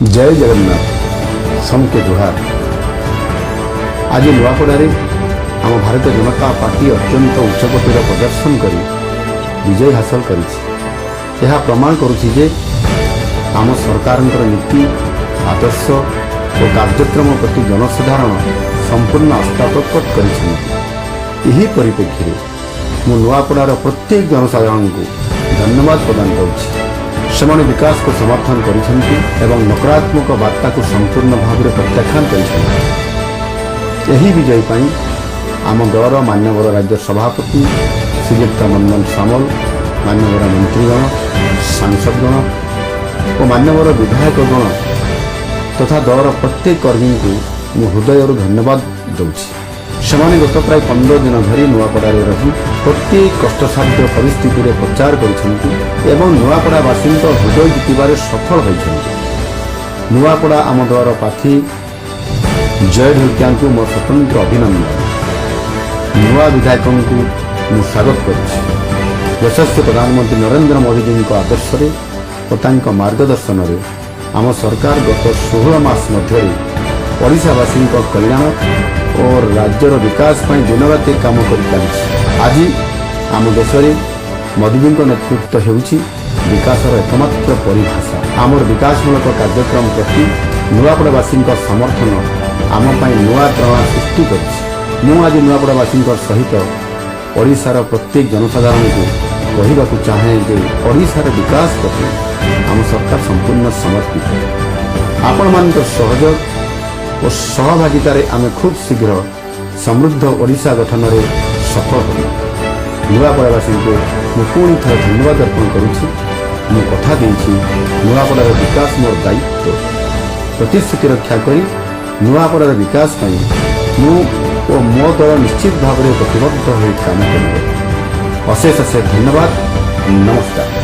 जय जगन्नाथ समके जुहार। आज नुआपड़े आम भारतीय जनता पार्टी अत्यंत उच्चकोटीर प्रदर्शन कर विजय हासिल कर प्रमाण करुच्ची आम सरकार नीति आदर्श और कार्यक्रम प्रति जनसाधारण संपूर्ण आस्था प्रकट कर परिप्रेक्षी मु नुआपड़ार प्रत्येक जनसाधारण को धन्यवाद प्रदान करुच्ची। ସେମାନେ विकास को समर्थन କରିଛନ୍ତି ଏବଂ नकारात्मक वार्ता को संपूर्ण भाव में प्रत्याख्यान କରିଛନ୍ତି। ଏହି विजय ପାଇଁ आम दलर मान्यवर राज्य सभापति श्रीयुक्त मंदन सामल, मान्यवर मंत्रीगण, सांसदगण और मान्यवर विधायकगण तथा दलर प्रत्येक कर्मी को मु हृदय धन्यवाद दूची। ସେମାନେ गत प्राय 15 दिन धरी नुआपड़ारे रही प्रत्येक कष्टसाध्य परिस्थिति में प्रचार କରିଛନ୍ତି एवं नुआपड़ावासी हृदय जितबारे सफल होइଛନ୍ତି। नुआपड़ा आम दलर प्रार्थी जय ढुकिया को मोर स्वतंत्र अभिनंदन। नुआ विधायक को स्वागत करुच्ची। यशस्वी प्रधानमंत्री नरेंद्र मोदी जी आदर्श और मार्गदर्शन में आम सरकार गत 16 मास मध्य ओडिशावासी कल्याण और राज्यर विकास पर दिन राति काम कर आज आम देश में मोदी जी नेतृत्व होउछि विकासर एकमात्र परिभाषा। आमर विकासमूलक कार्यक्रम प्रति नुआपड़ावासी समर्थन आम नुआ प्रेरणा सृष्टि कर आज नुआपड़ावासी सहित ओडिशार प्रत्येक जनसाधारण को कहवाक चाहे जे ओडिशार विकास प्रति आम सरकार संपूर्ण समर्पित। आपण मान सहयोग और सहभागितार आम खूब शीघ्र समृद्ध ओडिशा गठन में सफल हो। नुआपड़ावासी को पुणी थर धन्यवाद अर्पण करुच्ची। मु कथा देछि नुआपड़ार विकास मोर दायित्व। प्रतिश्रुति रक्षा करी नुआपड़ार विकास पाई मु और मो दल निश्चित भाव में प्रतिबद्ध हो काम करेंगे। अशेष अशेष धन्यवाद। नमस्कार।